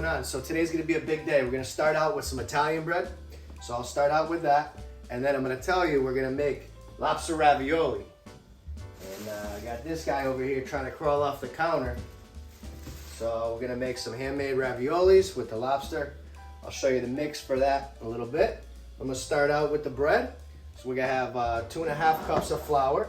going on? So today's gonna be a big day. We're gonna start out with some Italian bread. So I'll start out with that. And then I'm gonna tell you we're gonna make lobster ravioli. And I got this guy over here trying to crawl off the counter. So we're gonna make some handmade raviolis with the lobster. I'll show you the mix for that in a little bit. I'm gonna start out with the bread. So we're gonna have 2.5 cups of flour,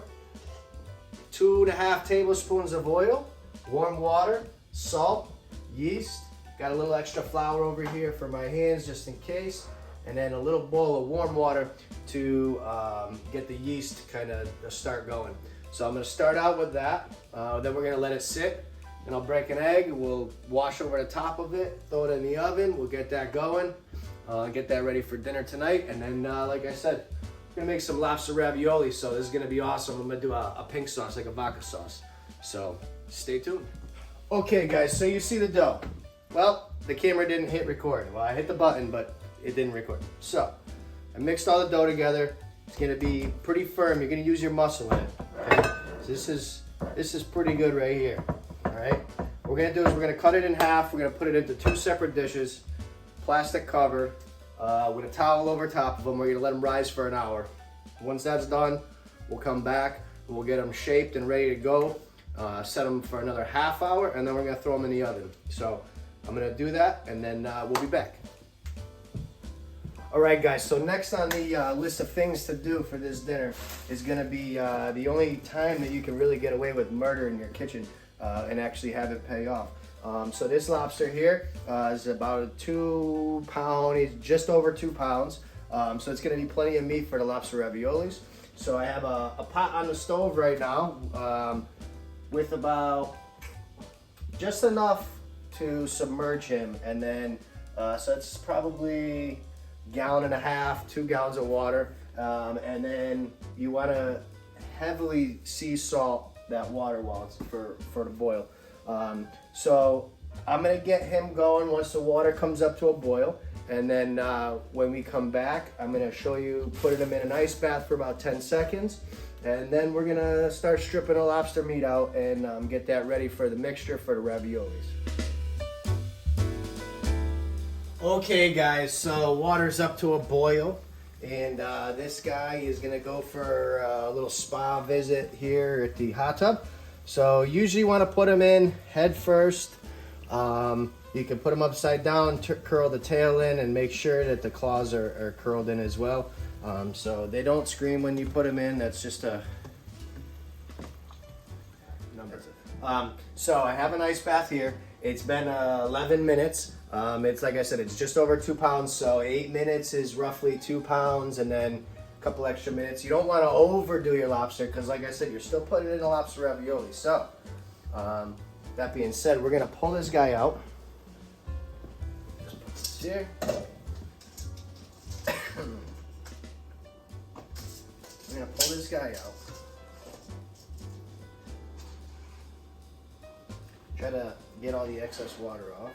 2.5 tablespoons of oil, warm water, salt, yeast. Got a little extra flour over here for my hands just in case. And then a little bowl of warm water to get the yeast kind of start going. So I'm gonna start out with that. Then we're gonna let it sit. And I'll break an egg, we'll wash over the top of it, throw it in the oven, we'll get that going, get that ready for dinner tonight. And then, like I said, we're gonna make some lobster ravioli, so this is gonna be awesome. I'm gonna do a pink sauce, like a vodka sauce. So stay tuned. Okay guys, so you see the dough. Well, the camera didn't hit record. Well, I hit the button, but it didn't record. So, I mixed all the dough together. It's gonna be pretty firm. You're gonna use your muscle in it, okay? So this is pretty good right here. All right, what we're gonna do is we're gonna cut it in half. We're gonna put it into 2 separate dishes, plastic cover, with a towel over top of them. We're gonna let them rise for an hour. Once that's done, we'll come back and we'll get them shaped and ready to go. Set them for another half hour, and then we're gonna throw them in the oven. So I'm gonna do that, and then we'll be back. All right, guys, so next on the list of things to do for this dinner is gonna be the only time that you can really get away with murder in your kitchen. And actually have it pay off. So this lobster here is about a 2 pound, it's just over 2 pounds. So it's gonna be plenty of meat for the lobster raviolis. So I have a pot on the stove right now with about just enough to submerge him. And then, so it's probably 1.5 gallons, 2 gallons of water. And then you wanna heavily sea salt that water while it's for the boil. So I'm gonna get him going once the water comes up to a boil, and then when we come back, I'm gonna show you putting him in an ice bath for about 10 seconds, and then we're gonna start stripping the lobster meat out and get that ready for the mixture for the raviolis. Okay guys, so water's up to a boil. And this guy is gonna go for a little spa visit here at the hot tub. So usually you wanna put him in head first. You can put him upside down, curl the tail in, and make sure that the claws are curled in as well. So they don't scream when you put him in, that's just a number. So I have an ice bath here. It's been 11 minutes. It's like I said, it's just over 2 pounds, so 8 minutes is roughly 2 pounds, and then a couple extra minutes. You don't want to overdo your lobster because, like I said, you're still putting it in a lobster ravioli. So, that being said, we're gonna pull this guy out. Just put this here. We're gonna pull this guy out. Try to get all the excess water off.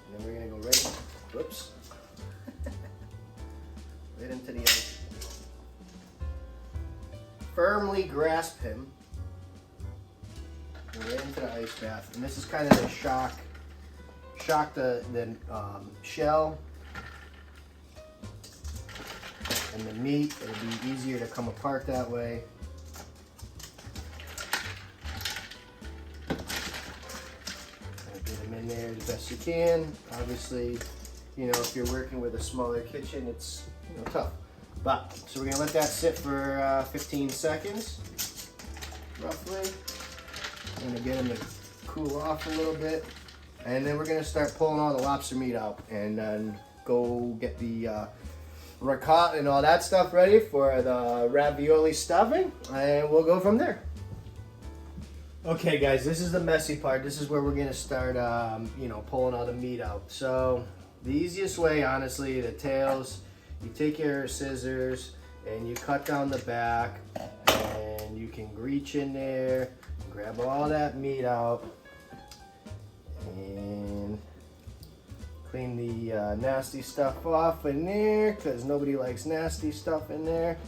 And then we're gonna go right, whoops, right into the ice. Firmly grasp him right into the ice bath. And this is kind of to shock the shell and the meat. It'll be easier to come apart that way. In there as best you can. Obviously, you know, if you're working with a smaller kitchen, it's tough. But so we're gonna let that sit for 15 seconds, roughly. I'm gonna get him to cool off a little bit, and then we're gonna start pulling all the lobster meat out, and then go get the ricotta and all that stuff ready for the ravioli stuffing, and we'll go from there. Okay guys, this is the messy part. This is where we're gonna start, pulling all the meat out. So the easiest way, honestly, the tails, you take your scissors and you cut down the back, and you can reach in there, grab all that meat out, and clean the nasty stuff off in there, because nobody likes nasty stuff in there.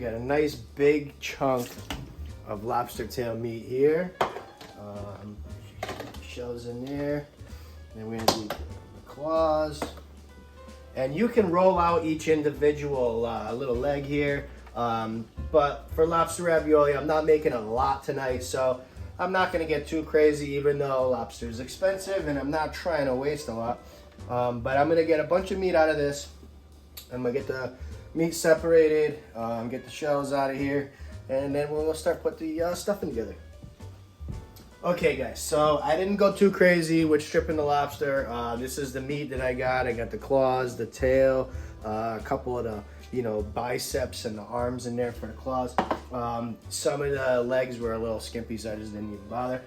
got a nice big chunk of lobster tail meat here. Shells in there. Then we're gonna do the claws. And you can roll out each individual little leg here. But for lobster ravioli, I'm not making a lot tonight, so I'm not gonna get too crazy, even though lobster is expensive and I'm not trying to waste a lot. But I'm gonna get a bunch of meat out of this. I'm gonna get the meat separated, get the shells out of here, and then we'll start put the stuffing together. Okay guys, so I didn't go too crazy with stripping the lobster. This is the meat that I got. I got the claws, the tail, a couple of the biceps and the arms in there for the claws. Some of the legs were a little skimpy, so I just didn't even bother.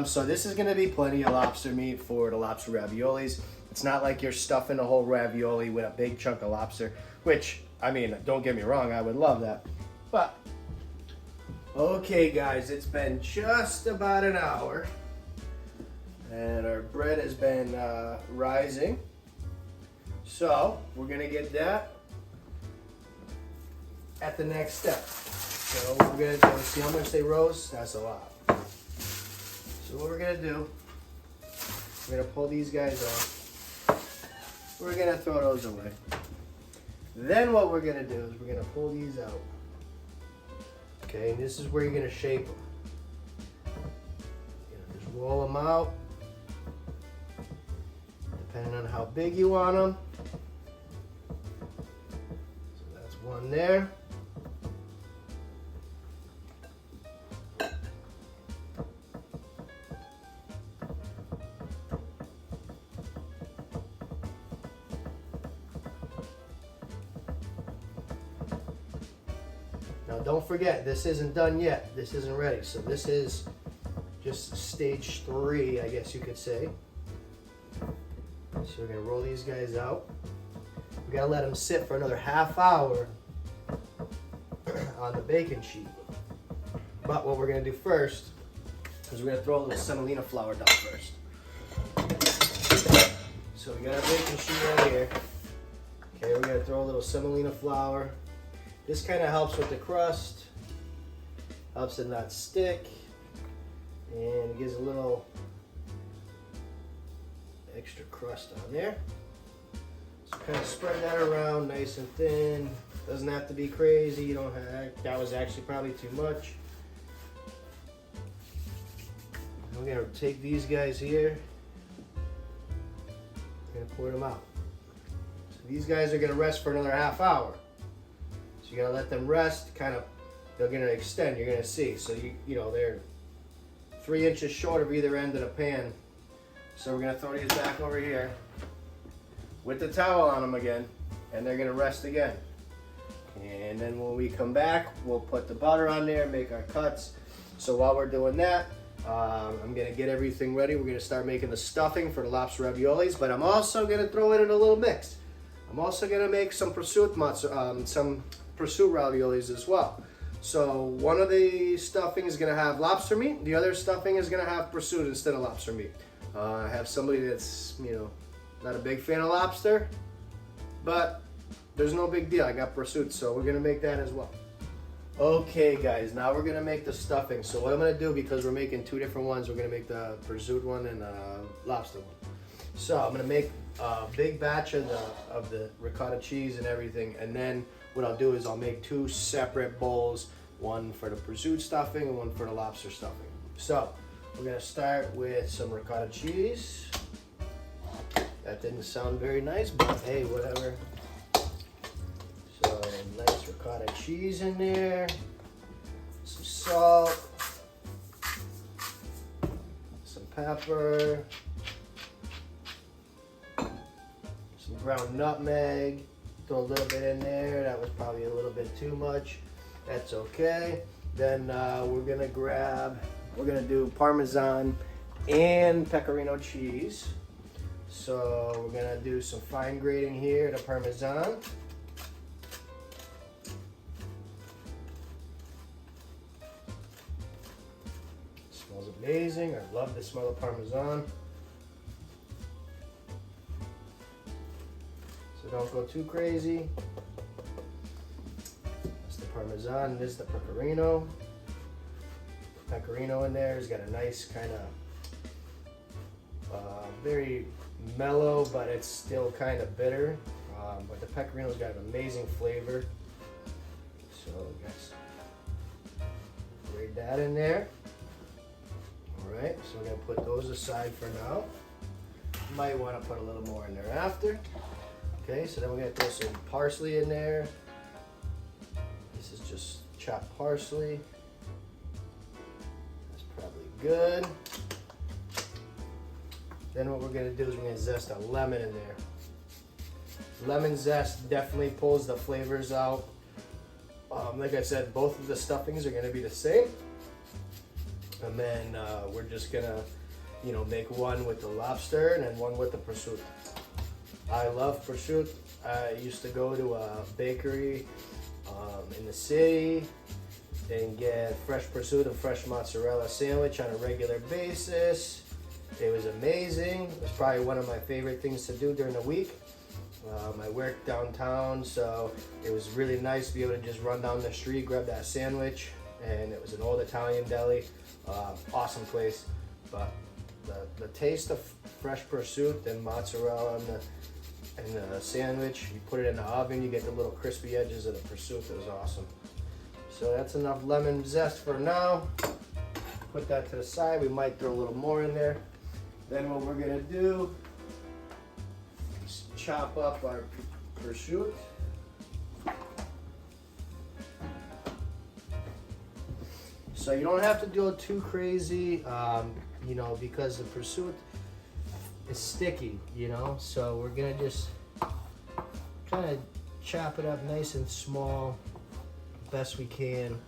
So this is gonna be plenty of lobster meat for the lobster raviolis. It's not like you're stuffing a whole ravioli with a big chunk of lobster, which, I mean, don't get me wrong, I would love that. But, okay guys, it's been just about an hour and our bread has been rising. So, we're gonna get that at the next step. So we're gonna do, see how much they roast? That's a lot. So what we're gonna do, we're gonna pull these guys off. We're gonna throw those away. Then what we're gonna do is we're gonna pull these out. Okay, and this is where you're gonna shape them. Just roll them out, depending on how big you want them. So that's one there. Now don't forget, this isn't done yet. This isn't ready. So this is just stage 3, I guess you could say. So we're gonna roll these guys out. We gotta let them sit for another half hour on the baking sheet. But what we're gonna do first is we're gonna throw a little semolina flour down first. So we got our baking sheet right here. Okay, we're gonna throw a little semolina flour. This kind of helps with the crust, helps it not stick, and gives a little extra crust on there. So kind of spread that around nice and thin. Doesn't have to be crazy. You don't have, that was actually probably too much. We're gonna take these guys here and pour them out. So these guys are gonna rest for another half hour. So you gotta let them rest, kind of, they're gonna extend, you're gonna see. So you know, they're 3 inches short of either end of the pan. So we're gonna throw these back over here with the towel on them again, and they're gonna rest again. And then when we come back, we'll put the butter on there, make our cuts. So while we're doing that, I'm gonna get everything ready. We're gonna start making the stuffing for the lobster raviolis, but I'm also gonna throw it in a little mix. I'm also gonna make some prosciutto prosciutto raviolis as well. So one of the stuffing is gonna have lobster meat. The other stuffing is gonna have prosciutto instead of lobster meat. I have somebody that's, not a big fan of lobster, but there's no big deal. I got prosciutto, so we're gonna make that as well. Okay guys, now we're gonna make the stuffing. So what I'm gonna do, because we're making 2 different ones, we're gonna make the prosciutto one and the lobster one. So I'm gonna make a big batch of the ricotta cheese and everything, and then what I'll do is I'll make 2 separate bowls, one for the prosciutto stuffing and one for the lobster stuffing. So we're gonna start with some ricotta cheese. That didn't sound very nice, but hey, whatever. So nice ricotta cheese in there, some salt, some pepper, some ground nutmeg. Throw a little bit in there. That was probably a little bit too much. That's okay. Then we're gonna do Parmesan and Pecorino cheese. So we're gonna do some fine grating here, the Parmesan. Smells amazing. I love the smell of Parmesan. So don't go too crazy. That's the Parmesan. Parmesan, and this is the pecorino. Pecorino in there has got a nice kind of very mellow, but it's still kind of bitter. But the pecorino's got an amazing flavor. So guys, grate that in there. All right, so we're gonna put those aside for now. Might want to put a little more in there after. Okay, so then we're gonna throw some parsley in there. This is just chopped parsley. That's probably good. Then what we're gonna do is we're gonna zest a lemon in there. Lemon zest definitely pulls the flavors out. Like I said, both of the stuffings are gonna be the same. And then we're just gonna, you know, make one with the lobster and then one with the prosciutto. I love prosciutto. I used to go to a bakery in the city and get fresh prosciutto, fresh mozzarella sandwich on a regular basis. It was amazing. It was probably one of my favorite things to do during the week. I worked downtown, so it was really nice to be able to just run down the street, grab that sandwich, and it was an old Italian deli. Awesome place. But the taste of fresh prosciutto and mozzarella and the sandwich, you put it in the oven, you get the little crispy edges of the prosciutto. It was awesome. So that's enough lemon zest for now. Put that to the side. We might throw a little more in there. Then what we're gonna do is chop up our prosciutto. So you don't have to do it too crazy, you know, because the prosciutto is sticky, you know. So we're gonna just kind of chop it up nice and small, best we can.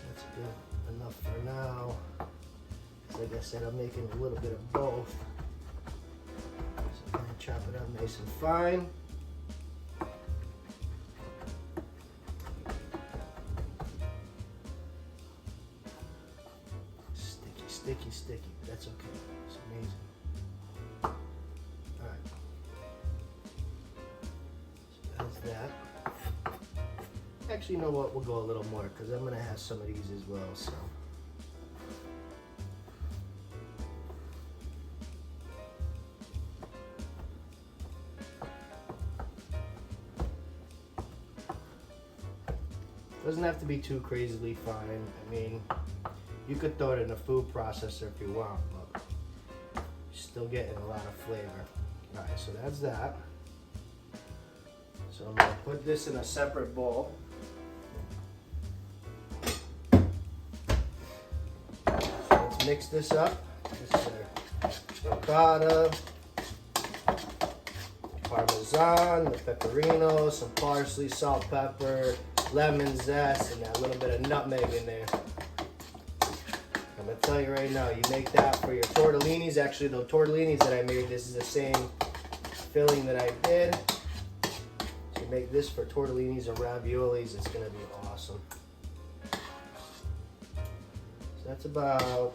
That's good enough for now. Like I said, I'm making a little bit of both. So I'm gonna chop it up nice and fine. Sticky, but that's okay. It's amazing. All right. So that's that. Actually, you know what? We'll go a little more because I'm gonna have some of these as well. So. Doesn't have to be too crazily fine. I mean, you could throw it in a food processor if you want, but you're still getting a lot of flavor. All right, so that's that. So I'm gonna put this in a separate bowl. So let's mix this up. This is our ricotta, Parmesan, the pecorino, some parsley, salt, pepper, lemon zest, and that little bit of nutmeg in there. I'm gonna tell you right now, you make that for your tortellinis. Actually, the tortellinis that I made, this is the same filling that I did. So you make this for tortellinis or raviolis, it's gonna be awesome. So that's about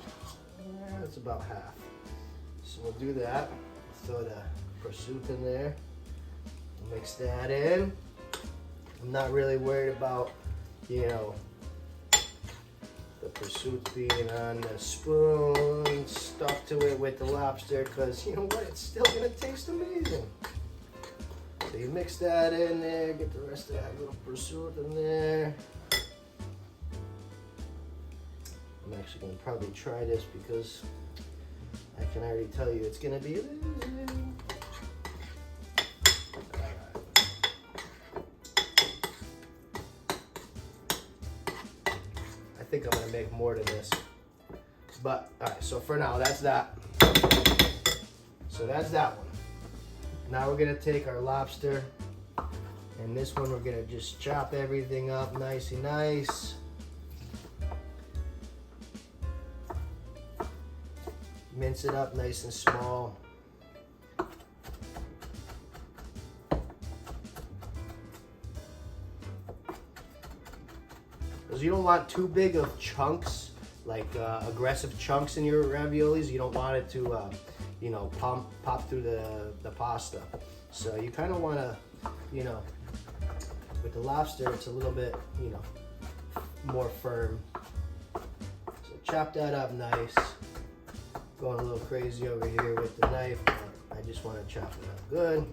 half. So we'll do that. Throw the prosciutto in there. We'll mix that in. I'm not really worried about, you know, the prosciutto being on the spoon, stuck to it with the lobster, because you know what, it's still gonna taste amazing. So you mix that in there, get the rest of that little prosciutto in there. I'm actually gonna probably try this because I can already tell you it's gonna be amazing. I think I'm gonna make more than this, but all right, so for now that's that. So that's that one. Now we're gonna take our lobster, and this one we're gonna just chop everything up nice and nice. Mince it up nice and small. Because you don't want too big of chunks like aggressive chunks in your raviolis. You don't want it to, you know, pop through the pasta. So you kind of want to, you know, with the lobster, it's a little bit, you know, more firm. So chop that up nice. Going a little crazy over here with the knife, but I just want to chop it up good.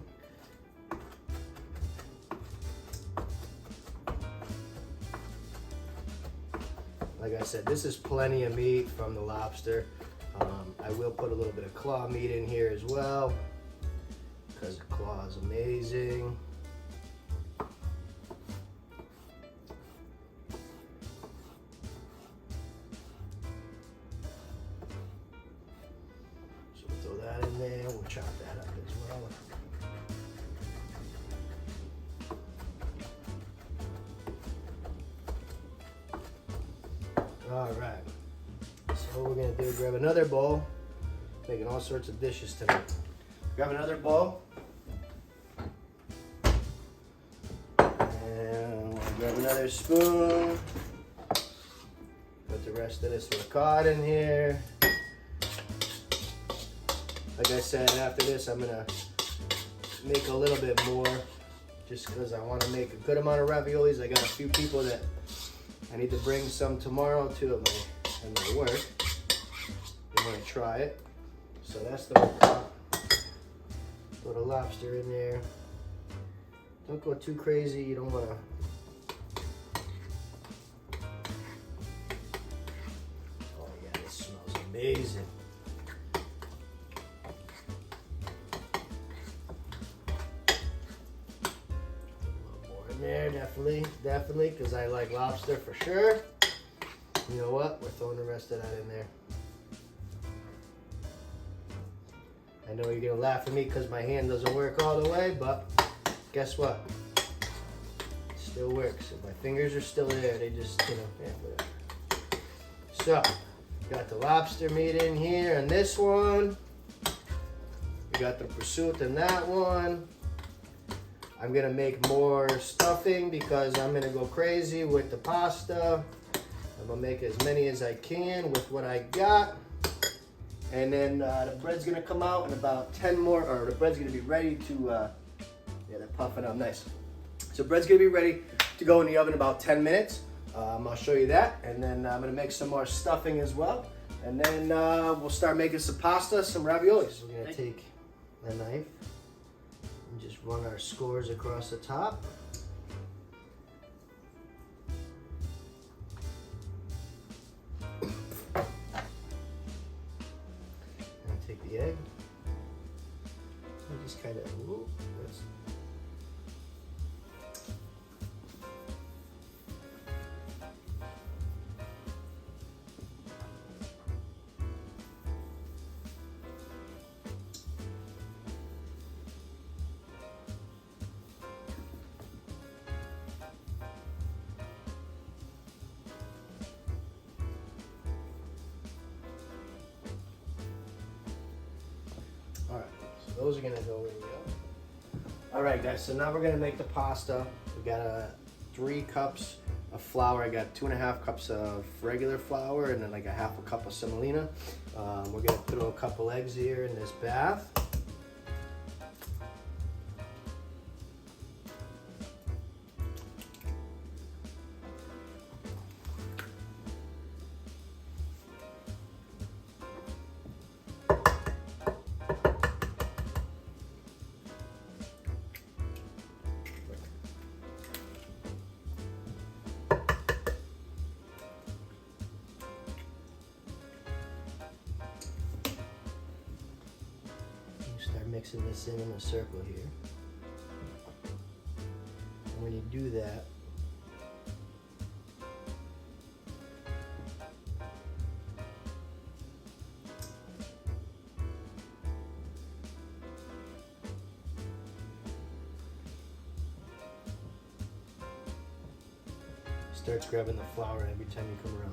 Like I said, this is plenty of meat from the lobster. I will put a little bit of claw meat in here as well, because the claw is amazing. So we'll throw that in there, we'll chop that up as well. All right. So what we're gonna do, grab another bowl, making all sorts of dishes tonight. Grab another bowl, and we'll grab another spoon, put the rest of this ricotta in here. Like I said, after this I'm gonna make a little bit more, just because I want to make a good amount of raviolis. I got a few people that I need to bring some tomorrow to at my work. They want to try it. So that's the ricotta. Put a lobster in there. Don't go too crazy. You don't want to. Oh yeah, this smells amazing. A little more in there, definitely, because I like lobster for sure. You know what? We're throwing the rest of that in there. I know you're gonna laugh at me because my hand doesn't work all the way, but guess what? It still works. If my fingers are still there, they just, you know, yeah, whatever. So, got the lobster meat in here and this one. We got the prosciutto in that one. I'm gonna make more stuffing because I'm gonna go crazy with the pasta. I'm gonna make as many as I can with what I got. And then the bread's gonna come out in about 10 more, or the bread's gonna be ready to, yeah, they're puffing up nice. So bread's gonna be ready to go in the oven in about 10 minutes. I'll show you that. And then I'm gonna make some more stuffing as well. And then we'll start making some pasta, some raviolis. We're gonna take a knife and just run our scores across the top. Take the egg. I just kind of, all right, so those are gonna go in the oven. All right, guys, so now we're gonna make the pasta. We got 3 cups of flour. I got 2.5 cups of regular flour and then like a half a cup of semolina. We're gonna put a couple eggs here in this bath. Start mixing this in a circle here. And when you do that, starts grabbing the flour every time you come around.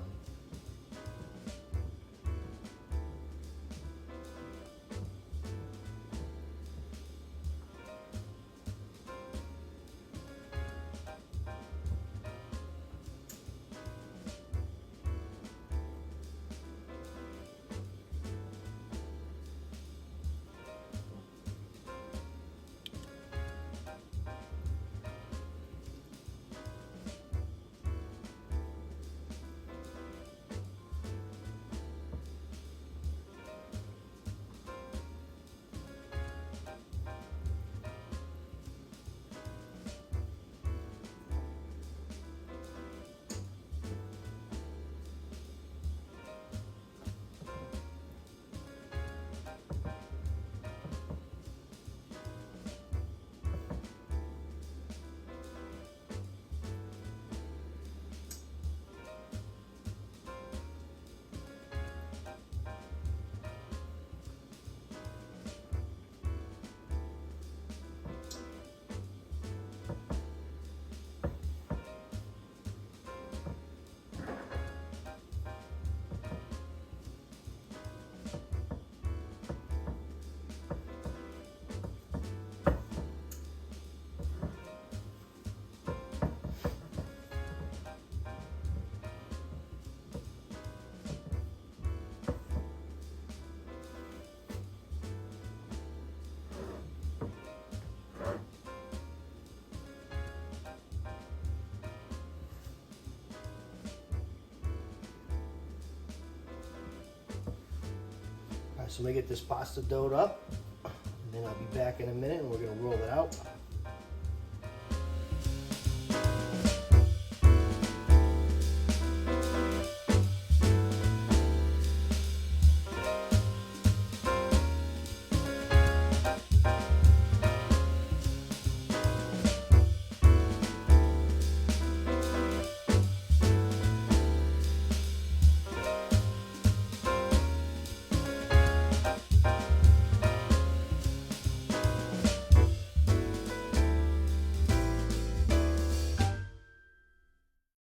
So I'm gonna get this pasta doughed up, and then I'll be back in a minute and we're gonna roll it out.